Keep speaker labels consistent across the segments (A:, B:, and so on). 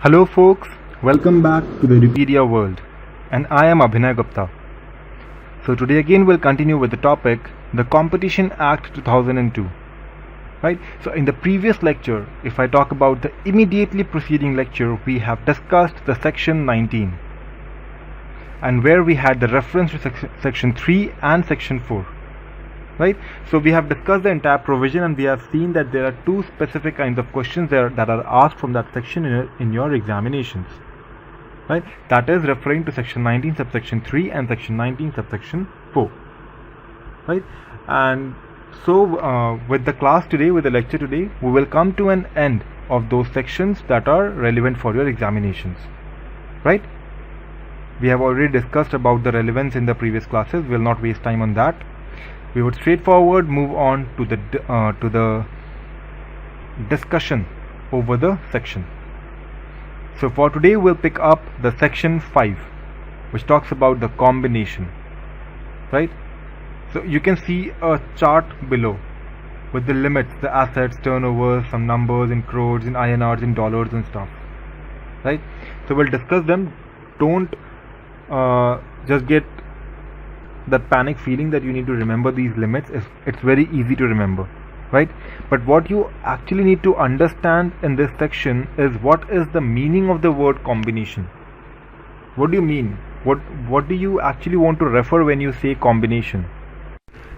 A: Hello folks, welcome back to the Wikipedia world, and I am Abhinay Gupta. So today again we'll continue with the topic, the Competition Act 2002. Right? So in the previous lecture, if I talk about the immediately preceding lecture, we have discussed the section 19, and where we had the reference to section 3 and section 4. Right? So we have discussed the entire provision, and we have seen that there are two specific kinds of questions that are asked from that section in your examinations. Right? That is referring to section 19 subsection 3 and section 19 subsection 4. Right? And so with the class today, with the lecture today, we will come to an end of those sections that are relevant for your examinations. Right? We have already discussed about the relevance in the previous classes. We will not waste time on that. We would straightforward move on to the discussion over the section. So for today we'll pick up the section 5, which talks about the combination. Right? So you can see a chart below with the limits, the assets, turnover, some numbers in crores, in INRs, in dollars and stuff. Right? So we'll discuss them. Don't just get that panic feeling that you need to remember these limits. It's very easy to remember, right? But what you actually need to understand in this section is what is the meaning of the word combination. What do you mean? What do you actually want to refer when you say combination?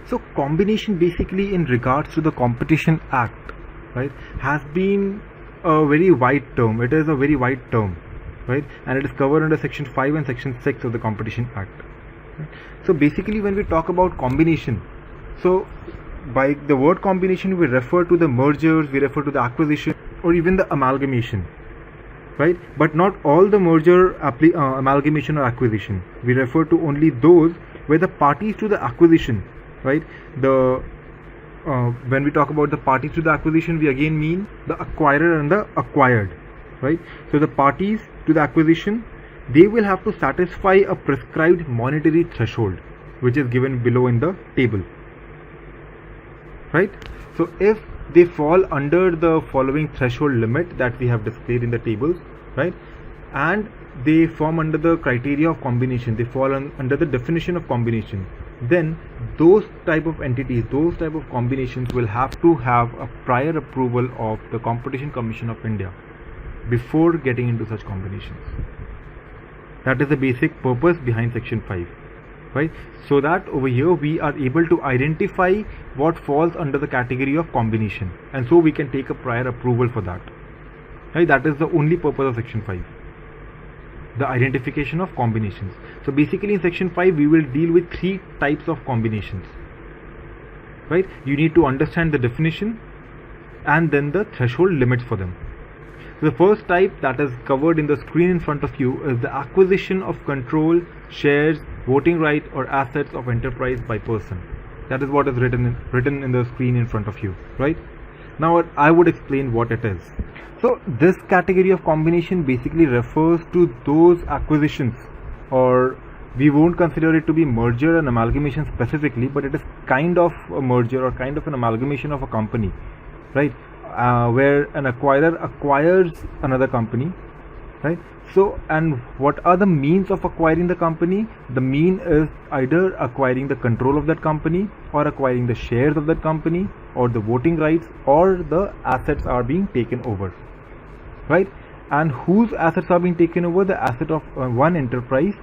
A: So combination, basically in regards to the Competition Act, right, has been a very wide term. It is a very wide term, right, and it is covered under section 5 and section 6 of the Competition Act. So basically when we talk about combination, so by the word combination we refer to the mergers, we refer to the acquisition, or even the amalgamation, right? But not all the merger, amalgamation or acquisition. We refer to only those where the parties to the acquisition, right? When we talk about the parties to the acquisition, we again mean the acquirer and the acquired, right? So the parties to the acquisition, they will have to satisfy a prescribed monetary threshold, which is given below in the table. Right? So if they fall under the following threshold limit that we have displayed in the tables, right, and they form under the criteria of combination, they fall under the definition of combination, then those type of entities, those type of combinations will have to have a prior approval of the Competition Commission of India before getting into such combinations. That is the basic purpose behind section 5, right? So that over here we are able to identify what falls under the category of combination, and so we can take a prior approval for that. Right? That is the only purpose of section 5, the identification of combinations. So basically in section 5 we will deal with 3 types of combinations. Right? You need to understand the definition and then the threshold limits for them. The first type that is covered in the screen in front of you is the acquisition of control, shares, voting right or assets of enterprise by person. That is what is written in the screen in front of you, right? Now I would explain what it is. So this category of combination basically refers to those acquisitions, or we won't consider it to be merger and amalgamation specifically, but it is kind of a merger or kind of an amalgamation of a company, right? Where an acquirer acquires another company, right? So, and what are the means of acquiring the company? The mean is either acquiring the control of that company, or acquiring the shares of that company, or the voting rights, or the assets are being taken over, right? And whose assets are being taken over? The asset of one enterprise,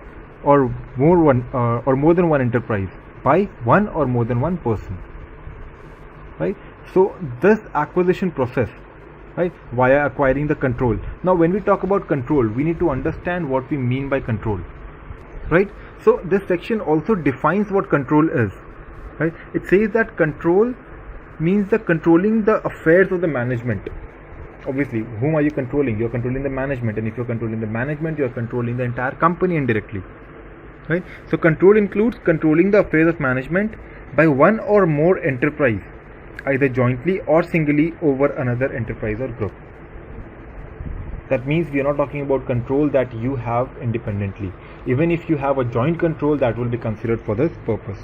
A: or more than one enterprise, by one or more than one person, right? So this acquisition process, right, via acquiring the control. Now when we talk about control, we need to understand what we mean by control, right? So this section also defines what control is, right? It says that control means the controlling the affairs of the management. Obviously, whom are you controlling? You're controlling the management, and if you're controlling the management, you're controlling the entire company indirectly, right? So control includes controlling the affairs of management by one or more enterprise, either jointly or singly, over another enterprise or group. That means we are not talking about control that you have independently. Even if you have a joint control, that will be considered for this purpose,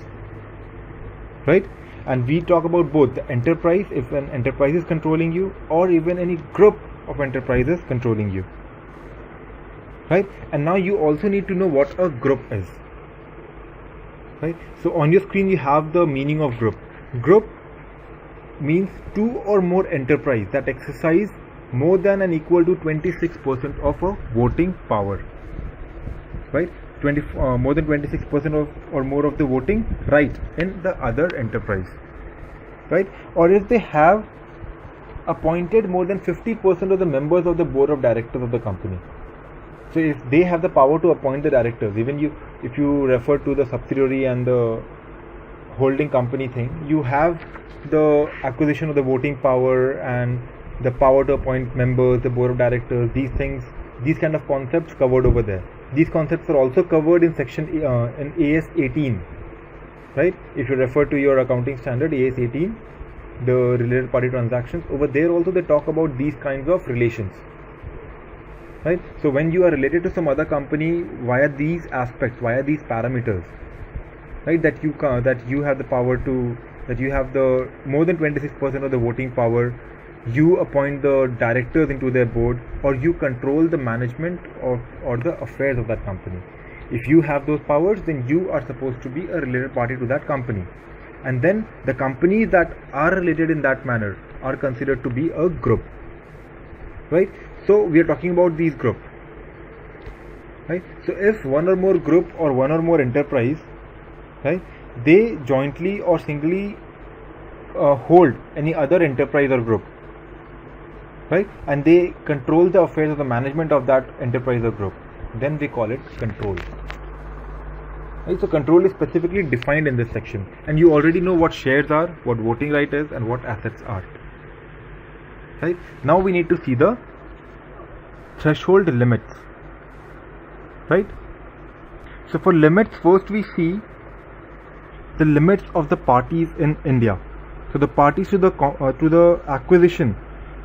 A: right? And we talk about both the enterprise, if an enterprise is controlling you, or even any group of enterprises controlling you. right? And now you also need to know what a group is, right? So on your screen you have the meaning of group. Group means two or more enterprise that exercise more than and equal to 26% of a voting power, right? More than 26% of or more of the voting right in the other enterprise, right? Or if they have appointed more than 50% of the members of the board of directors of the company. So if they have the power to appoint the directors, even if you refer to the subsidiary and the holding company thing, you have the acquisition of the voting power and the power to appoint members, the board of directors, these things, these kind of concepts covered over there. These concepts are also covered in section in AS 18, right? If you refer to your accounting standard AS 18, the related party transactions, over there also they talk about these kinds of relations, right? So when you are related to some other company via these aspects, via these parameters, right, that you have the power to, that you have the more than 26% of the voting power, you appoint the directors into their board, or you control the management of or the affairs of that company. If you have those powers, then you are supposed to be a related party to that company, and then the companies that are related in that manner are considered to be a group, right? So we are talking about these group, right? So if one or more group or one or more enterprise, right, they jointly or singly hold any other enterprise or group, right, and they control the affairs of the management of that enterprise or group, then we call it control, right? So control is specifically defined in this section, and you already know what shares are, what voting right is, and what assets are, right? Now we need to see the threshold limits, right? So for limits, first we see the limits of the parties in India. So the parties to the acquisition,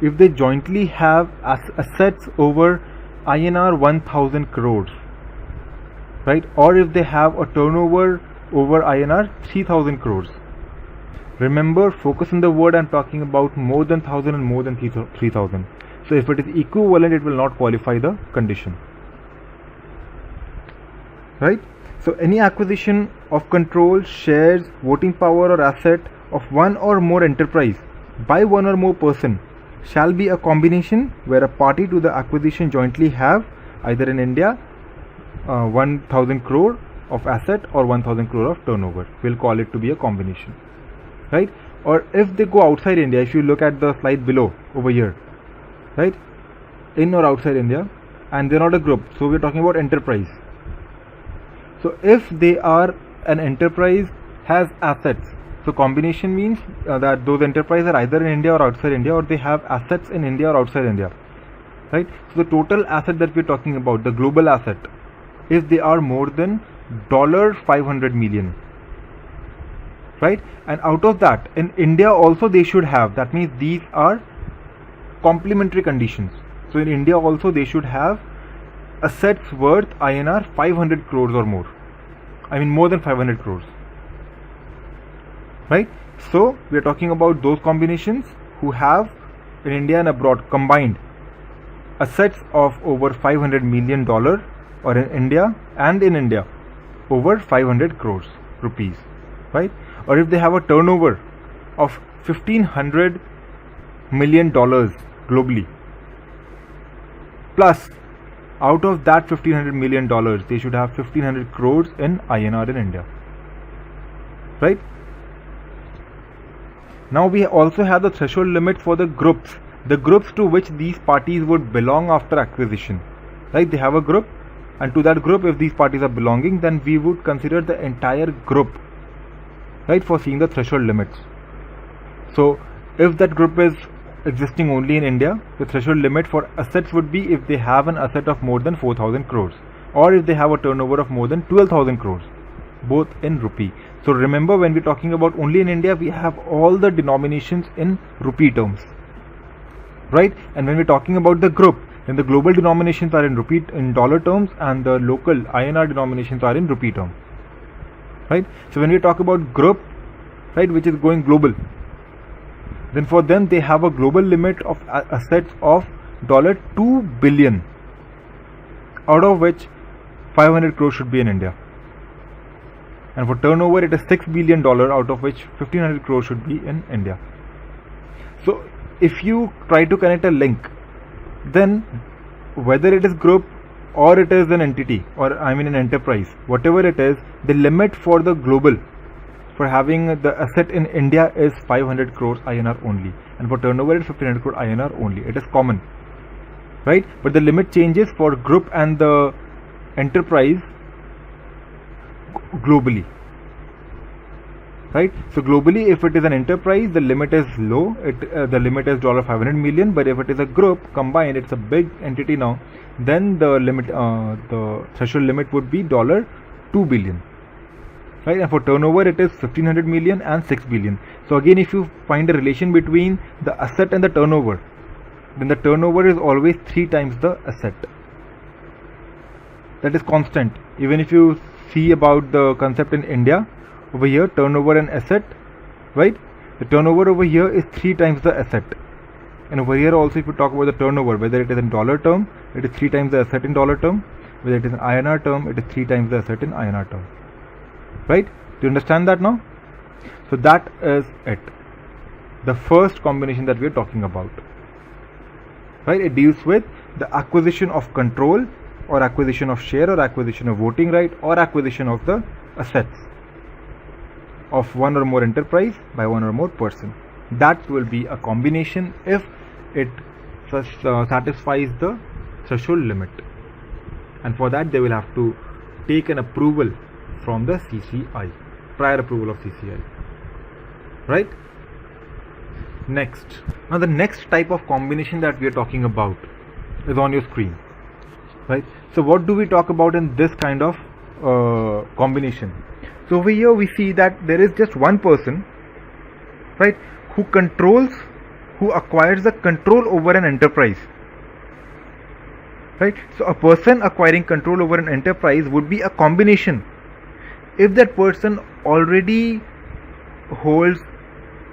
A: if they jointly have assets over INR 1000 crores, right, or if they have a turnover over INR 3000 crores. Remember, focus on the word I'm talking about, more than 1000 and more than 3000. So if it is equivalent, it will not qualify the condition, right? So any acquisition of control, shares, voting power or asset of one or more enterprise by one or more person shall be a combination where a party to the acquisition jointly have either in India 1000 crore of asset or 1000 crore of turnover. We'll call it to be a combination, right? Or if they go outside India, if you look at the slide below over here, right, in or outside India, and they're not a group, so we're talking about enterprise. So if they are an enterprise has assets, so combination means that those enterprises are either in India or outside India, or they have assets in India or outside India, right? So the total asset that we're talking about, the global asset, if they are more than $500 million, right? And out of that, in India also they should have, that means these are complementary conditions. So in India also they should have assets worth INR 500 crores or more, I mean more than 500 crores, right? So we are talking about those combinations who have in India and abroad combined assets of over $500 million, or in India and in India over 500 crores rupees, right? Or if they have a turnover of $1,500 million globally, plus out of that $1,500 million, they should have 1,500 crores in INR in India, right? Now we also have the threshold limit for the groups to which these parties would belong after acquisition, right? They have a group, and to that group, if these parties are belonging, then we would consider the entire group, right, for seeing the threshold limits. So if that group is existing only in India, the threshold limit for assets would be if they have an asset of more than 4,000 crores, or if they have a turnover of more than 12,000 crores, both in rupee. So remember, when we're talking about only in India, we have all the denominations in rupee terms, right? And when we're talking about the group, then the global denominations are in rupee, in dollar terms, and the local INR denominations are in rupee terms, right? So when we talk about group, right, which is going global, then for them they have a global limit of assets of $2 billion, out of which 500 crores should be in India. And for turnover, it is $6 billion, out of which 1500 crores should be in India. So if you try to connect a link, then whether it is group or it is an entity, or an enterprise, whatever it is, the limit for the global for having the asset in India is 500 crores INR only, and for turnover it is 1500 crore INR only. It is common, right? But the limit changes for group and the enterprise globally, right? So globally, if it is an enterprise, the limit is low. The limit is $500 million. But if it is a group combined, it's a big entity now. Then the limit, the threshold limit would be $2 billion, right? And for turnover, it is 1500 million and 6 billion. So again, if you find a relation between the asset and the turnover, then the turnover is always 3 times the asset. That is constant. Even if you see about the concept in India, over here, turnover and asset, right? The turnover over here is 3 times the asset. And over here also, if you talk about the turnover, whether it is in dollar term, it is 3 times the asset in dollar term. Whether it is in INR term, it is 3 times the asset in INR term. Right? Do you understand that now? So that is it. The first combination that we are talking about. Right? It deals with the acquisition of control, or acquisition of share, or acquisition of voting right, or acquisition of the assets of one or more enterprise by one or more person. That will be a combination if it satisfies the threshold limit, and for that they will have to take an approval from the CCI, prior approval of CCI, right? Next, now the next type of combination that we are talking about is on your screen, right? So what do we talk about in this kind of combination? So over here we see that there is just one person, right, who acquires the control over an enterprise, right? So a person acquiring control over an enterprise would be a combination if that person already holds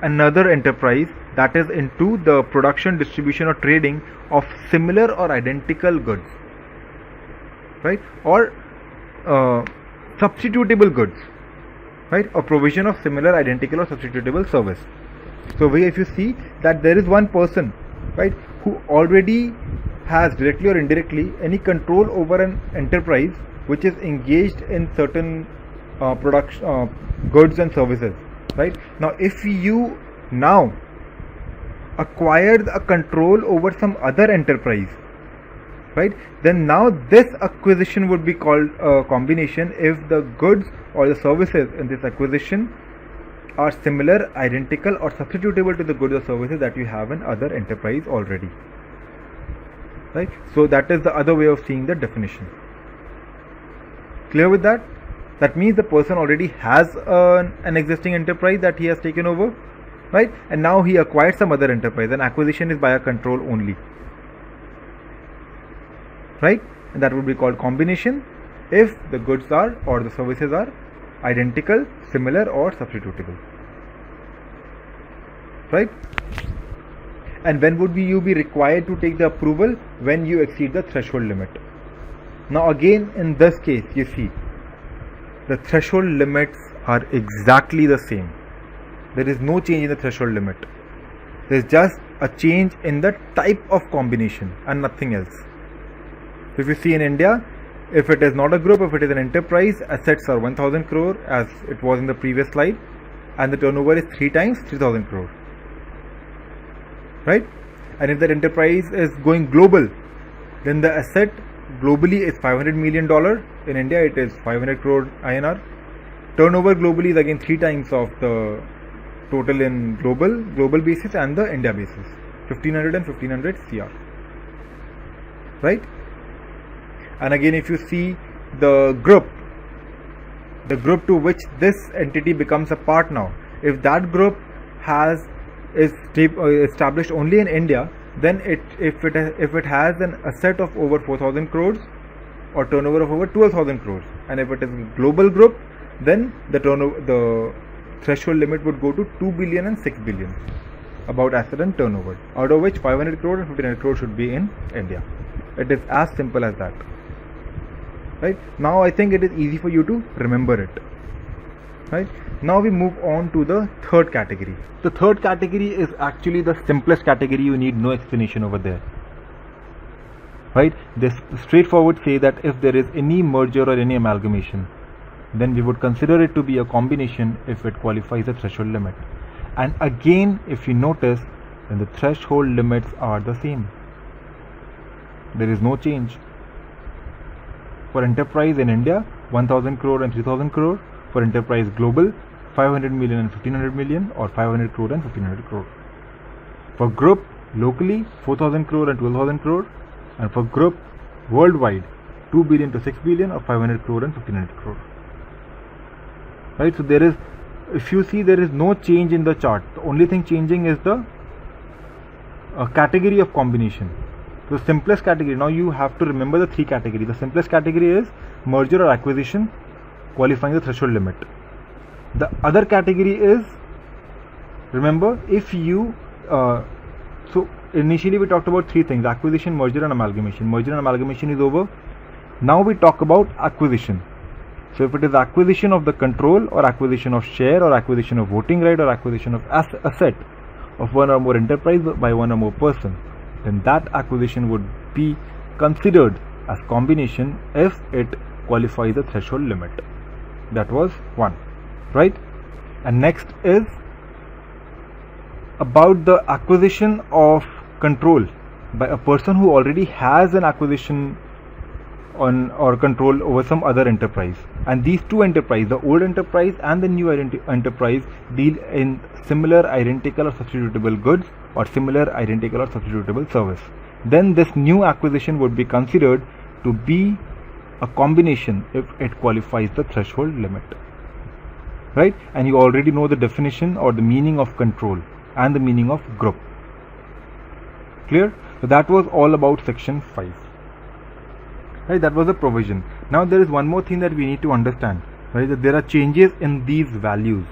A: another enterprise that is into the production, distribution or trading of similar or identical goods, right, or substitutable goods, right, or provision of similar, identical or substitutable service. So if you see that there is one person, right, who already has directly or indirectly any control over an enterprise which is engaged in certain production goods and services, right? Now if you now acquired a control over some other enterprise, right, then now this acquisition would be called a combination if the goods or the services in this acquisition are similar, identical or substitutable to the goods or services that you have in other enterprise already, right? So that is the other way of seeing the definition. Clear with that? That means the person already has an existing enterprise that he has taken over, right, and now he acquired some other enterprise, and acquisition is by a control only, right? And that would be called combination if the goods are or the services are identical, similar or substitutable, right? And when would you be required to take the approval? When you exceed the threshold limit. Now again, in this case, you see the threshold limits are exactly the same. There is no change in the threshold limit. There is just a change in the type of combination and nothing else. If you see in India, if it is not a group, if it is an enterprise, assets are 1000 crore as it was in the previous slide, and the turnover is 3 times 3000 crore, right? And if that enterprise is going global, then the asset globally is $500 million. In India it is 500 crore INR. Turnover globally is again 3 times of the total in global basis and the India basis, 1500 and 1500 CR, right? And again, if you see the group to which this entity becomes a part now, if that group is established only in India, then if it has an asset of over 4000 crores or turnover of over 12,000 crores, and if it is a global group, then the threshold limit would go to 2 billion and 6 billion about asset and turnover, out of which 500 crore and 1500 crore should be in India. It is as simple as that. right? Now I think it is easy for you to remember it, right? Now we move on to the third category. The third category is actually the simplest category. You need no explanation over there, right? This straightforward say that if there is any merger or any amalgamation, then we would consider it to be a combination if it qualifies the threshold limit. And again, if you notice, then the threshold limits are the same. There is no change. For enterprise in India, 1000 crore and 3000 crore. For enterprise global, 500 million and 1500 million, or 500 crore and 1500 crore. For group locally, 4000 crore and 12,000 crore. And for group worldwide, 2 billion to 6 billion, or 500 crore and 1500 crore. Right, so there is, if you see, there is no change in the chart. The only thing changing is the category of combination. The simplest category, now you have to remember the three categories. The simplest category is merger or acquisition qualifying the threshold limit. The other category is, remember, if you so initially we talked about three things: acquisition, merger and amalgamation. Merger and amalgamation is over. Now we talk about acquisition. So if it is acquisition of the control, or acquisition of share, or acquisition of voting right, or acquisition of asset of one or more enterprise by one or more person, then that acquisition would be considered as combination if it qualifies the threshold limit. That was one, right? And next is about the acquisition of control by a person who already has an acquisition on or control over some other enterprise. And these two enterprises, the old enterprise and the new enterprise, deal in similar, identical or substitutable goods, or similar, identical or substitutable service. Then this new acquisition would be considered to be a combination if it qualifies the threshold limit, right? And you already know the definition or the meaning of control and the meaning of group. Clear? So that was all about section 5. Right, that was the provision. Now there is one more thing that we need to understand, right? That there are changes in these values.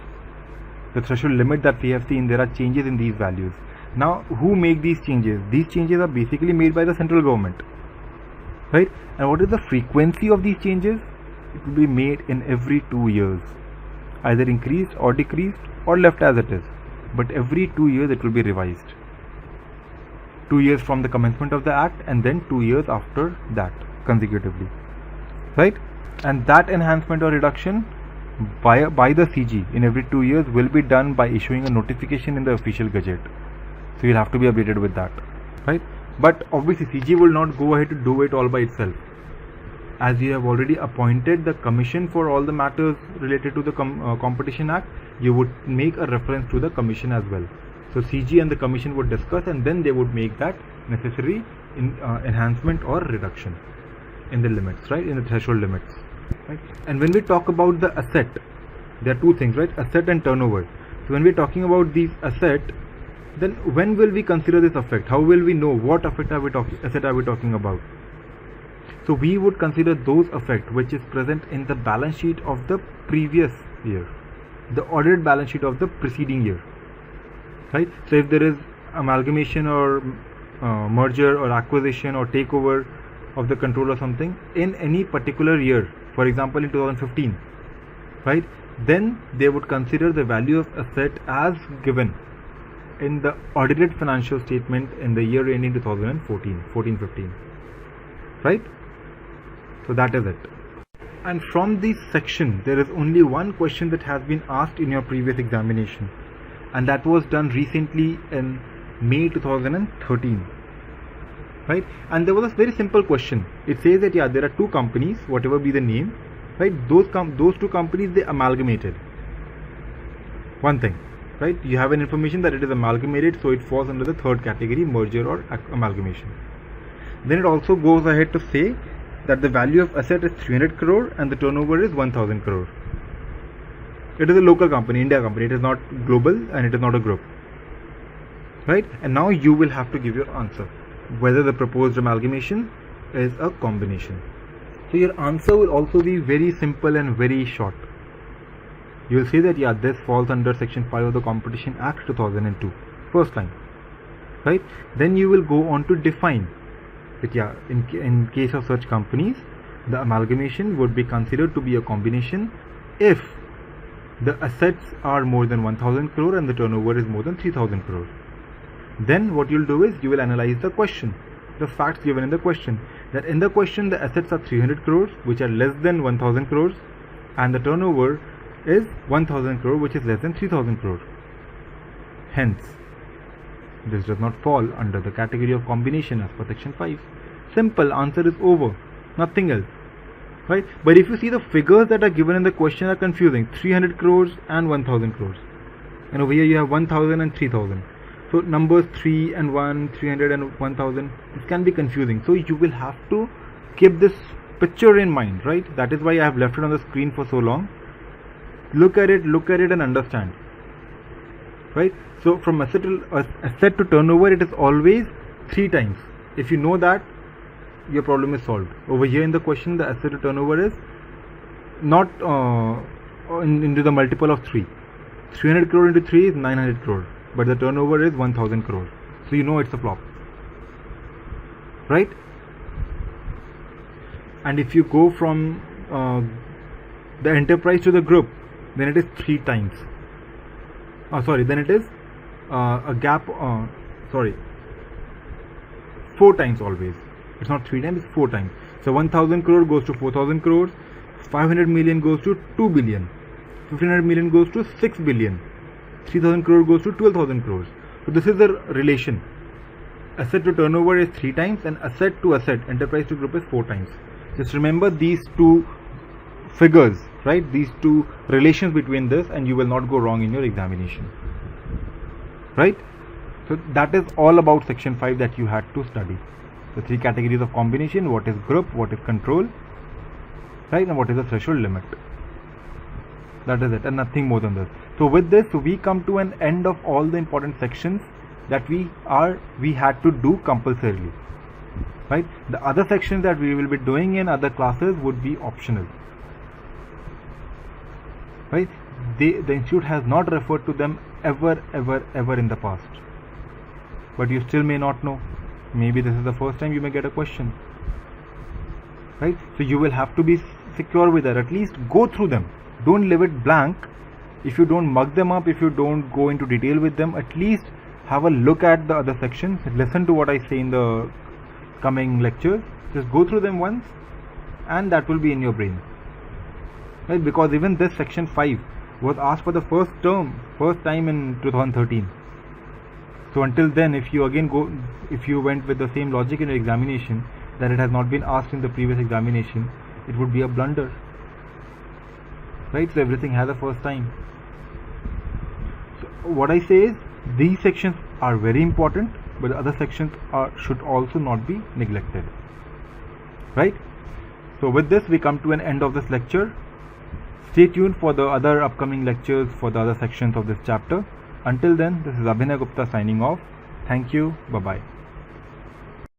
A: The threshold limit that we have seen, there are changes in these values. Now, who make these changes? These changes are basically made by the central government, right? And what is the frequency of these changes? It will be made in every 2 years, either increased or decreased or left as it is. But every 2 years it will be revised. 2 years from the commencement of the act, and then 2 years after that, consecutively, right? And that enhancement or reduction by the CG in every 2 years will be done by issuing a notification in the official gazette. So you'll have to be updated with that, right? But obviously CG will not go ahead to do it all by itself, as you have already appointed the commission for all the matters related to the Competition Act. You would make a reference to the commission as well. So CG and the commission would discuss, and then they would make that necessary enhancement or reduction in the limits, right? In the threshold limits, right? And when we talk about the asset, there are two things, right? Asset and turnover. So when we're talking about these asset, then when will we consider this effect? How will we know what effect are we talking about? So we would consider those effect which is present in the balance sheet of the previous year, the audited balance sheet of the preceding year, right? So if there is amalgamation or merger or acquisition or takeover of the control or something in any particular year, for example in 2015, right, then they would consider the value of asset as given in the audited financial statement in the year ending 2014-15, right? So that is it. And from this section there is only one question that has been asked in your previous examination, and that was done recently in May 2013, right? And there was a very simple question. It says that there are two companies, whatever be the name, right? Those two companies, they amalgamated. One thing, right? You have an information that it is amalgamated, so it falls under the third category, merger or amalgamation. Then it also goes ahead to say that the value of asset is 300 crore and the turnover is 1000 crore. It is a local company, India company. It is not global and it is not a group, right? And now you will have to give your answer whether the proposed amalgamation is a combination. So your answer will also be very simple and very short. You will say that this falls under section 5 of the Competition Act 2002, first line, right? Then you will go on to define that in case of such companies, The amalgamation would be considered to be a combination if the assets are more than 1000 crore and the turnover is more than 3000 crore. Then what you'll do is you will analyze the question, the facts given in the question, that in the question the assets are 300 crores which are less than 1000 crores and the turnover is 1000 crore which is less than 3000 crore. Hence this does not fall under the category of combination as per section 5. Simple, answer is over, nothing else, right? But if you see the figures that are given in the question are confusing, 300 crores and 1000 crores, and over here you have 1000 and 3000. So numbers 3 and 1, 300 and 1000, this can be confusing. So you will have to keep this picture in mind, right? That is why I have left it on the screen for so long. Look at it and understand, right? So from asset to turnover, it is always 3 times. If you know that, your problem is solved. Over here in the question, the asset to turnover is not into the multiple of 3. 300 crore into 3 is 900 crore, but the turnover is 1000 crore. So you know it's a flop, right? And if you go from the enterprise to the group, then it is 3 times. Then it is a gap. 4 times always. It's not 3 times, it's 4 times. So 1000 crore goes to 4000 crores, 500 million goes to 2 billion, 1500 million goes to 6 billion, 3000 crore goes to 12,000 crores. So this is the relation. Asset to turnover is 3 times and asset to asset, enterprise to group, is 4 times. Just remember these 2 figures, right? These 2 relations between this, and you will not go wrong in your examination, right? So that is all about section 5 that you had to study. The 3 categories of combination: what is group, what is control, right, and what is the threshold limit. That is it, and nothing more than this. So with this, we come to an end of all the important sections that we had to do compulsorily, right? The other sections that we will be doing in other classes would be optional, right? The institute has not referred to them ever in the past, but you still may not know. Maybe this is the first time you may get a question, right? So you will have to be secure with that. At least go through them. Don't leave it blank. If you don't mug them up, if you don't go into detail with them, at least have a look at the other sections. Listen to what I say in the coming lectures. Just go through them once, and that will be in your brain, right? Because even this section 5 was asked for the first time in 2013. So until then, if you went with the same logic in your examination, that it has not been asked in the previous examination, it would be a blunder, right? So everything has a first time. So what I say is, these sections are very important, but the other sections should also not be neglected, right? So with this, we come to an end of this lecture. Stay tuned for the other upcoming lectures for the other sections of this chapter. Until then, this is Abhinay Gupta signing off. Thank you. Bye-bye.